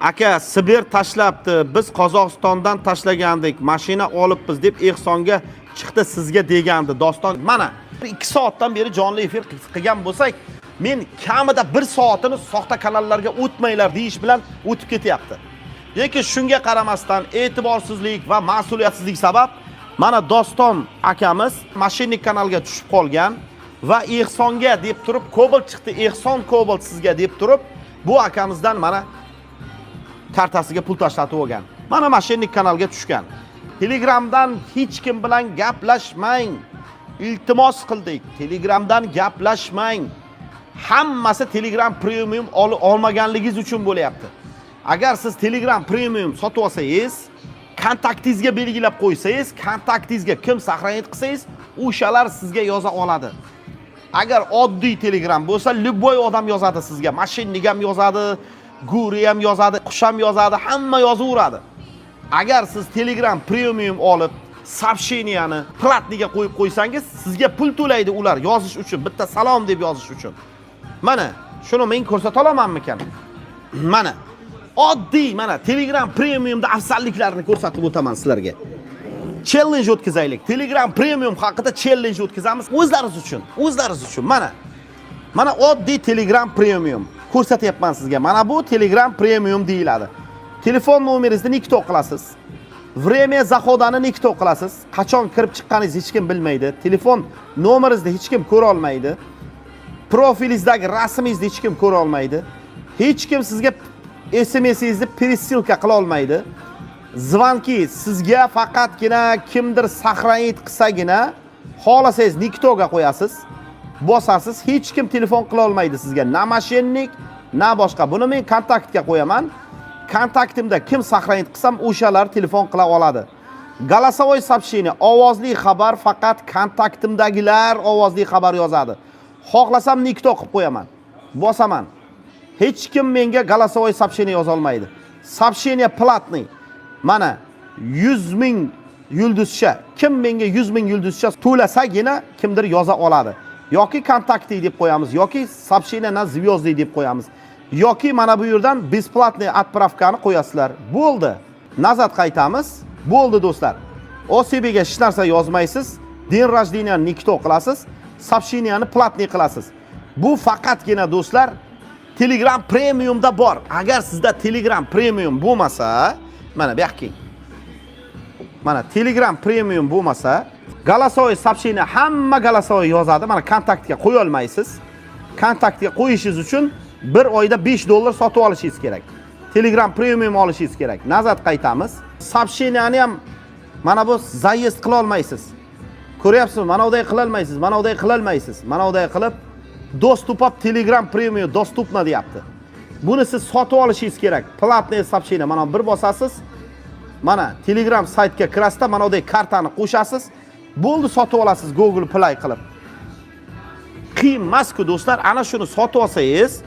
aka Sibir tashlabdi, biz Qozog'istondan tashlagandik, mashina olibmiz deb Ehsonga chiqdi sizga degandi. Doston mana 2 soatdan beri jonli efir qilgan bo'lsak, men kamida 1 soatini soxta kanallarga o'tmanglar deyish bilan o'tib ketyapti. Lekin shunga qaramasdan e'tiborsizlik va mas'uliyatsizlik sabab mana Doston akamiz mashinnik kanalga tushib qolgan va Ehsonga deb turib Cobalt chiqdi, Ehson Cobalt sizga deb turib bu akamizdan mana kartasiga pul tashlatib olgan. Mana mashinnik kanalga tushgan. Telegramdan hech kim bilan gaplashmang. Iltimos qildik. Telegramdan gaplashmang. Hammasi Telegram Premium olmaganligingiz uchun bo'layapti. Agar siz Telegram Premium sotib olsangiz, kontaktingizga belgilab qo'ysangiz, kontaktingizga kim saqlanib qilsangiz, o'shalar sizga yoza oladi. Agar oddiy Telegram bo'lsa, любой odam yozadi sizga. Mashinnik ham yozadi, Guri ham yozadi, qush ham yozadi, hamma yozaveradi. Agar siz Telegram Premium olib, сообщениyani platniga qo'yib qo'ysangiz, sizga pul to'laydi ular yozish uchun, bitta salom deb yozish uchun. Mana shuni men ko'rsata olamanmikan? Mana oddiy mana Telegram Premiumda afzalliklarini ko'rsatib o'taman sizlarga. Challenge o'tkazaylik. Telegram Premium haqida challenge o'tkazamiz o'zlaringiz uchun. Mana oddiy Telegram Premium ko'rsatyapman sizga. Mana bu Telegram Premium deyiladi. Telefon nomeringizni nikto qilasiz. Время zahodani nikto qilasiz. Qachon kirib chiqqaningizni hech kim bilmaydi. Telefon nomeringizni hech kim ko'ra olmaydi. Profilingizdagi rasmingizni hech kim ko'ra olmaydi. Hech kim sizga SMS'ingizni пересылка qila olmaydi. Zvanki sizga faqatgina kimdir saqlanib qilsagina xolasangiz niktoga qo'yasiz. Bosasiz, hech kim telefon qila olmaydi sizga. Na mashinnik, na boshqa. Buni men kontaktga qo'yaman. Kontaktimda kim saqlanib qilsam, o'shalar telefon qila oladi. Голосовой сообщение, ovozli xabar faqat kontaktimdagilar ovozli xabar yozadi. Xohlasam nikto qilib qo'yaman. Bosaman. Hech kim menga голосовой сообщение yoza olmaydi. Сообщение платный. Mana 100 ming yulduzcha, kim menga 100 ming yulduzcha to'lasagina kimdir yoza oladi. Yoki kontakti deb qo'yamiz, yoki сообщение на звёзды deb qo'yamiz. Yoki mana bu yerdan бесплатный отправкani qo'yasizlar. Bo'ldi. Nazat qaytamiz. Bo'ldi do'stlar. OSBga hech narsa yozmaysiz. Din rождения nikto qilasiz. Сообщениyani platniy qilasiz. Bu faqatgina do'stlar Telegram Premiumda bor. Agar sizda Telegram Premium bo'lmasa, mana bu yoqqa. Mana Telegram Premium bo'lmasa, голосовой сообщение hamma голосовой yozadi. Mana kontaktga qo'ya olmaysiz. Kontaktga qo'yishingiz uchun bir oyda $5 sotib olishingiz kerak. Telegram Premium olishingiz kerak. Nazat qaytamiz. Сообщениyani ham mana bu zaезд qila olmaysiz. Ko'ryapsizmi? Mana unday qila olmaysiz, mana unday qila olmaysiz. Mana unday qilib доступ Telegram Premium dostupna deyapti. Buni siz sotib olishingiz kerak. Platniy сообщение mana bir bosasiz. Mana Telegram saytga kirasizda mana unday kartani qo'shasiz. Bo'ldi, sotib olasiz Google Play qilib. Qiyin emas-ku do'stlar, ana shuni sotib olsangiz,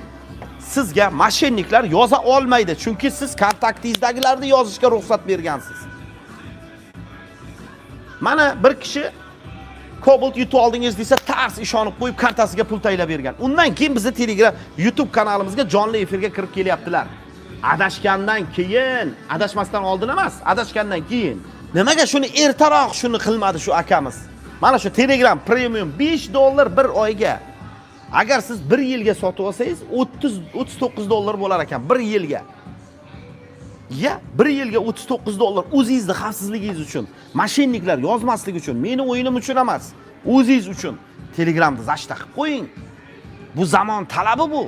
sizga mashinniklar yoza olmaydi, chunki siz kontaktingizdagilarni yozishga ruxsat bergansiz. Mana bir kishi Cobalt yutib oldingiz desa, tars ishonib qo'yib kartasiga pul taylab bergan. Undan keyin bizni Telegram YouTube kanalimizga jonli efirga kirib kelyaptilar. Adashgandan keyin, adashmasdan oldin emas, adashgandan keyin. Nimaga shuni ertaroq shuni qilmadi shu akamiz? Mana shu Telegram Premium $5 bir oyga. Agar siz 1 yilga sotib olsangiz, $39 bo'lar ekan 1 yilga. Ya, 1 yilga $39 o'zingizni xavfsizligingiz uchun, mashinniklar yozmaslik uchun, meni o'yinim uchun emas, o'zingiz uchun Telegramda zashta qilib qo'ying. Bu zamon talabi bu.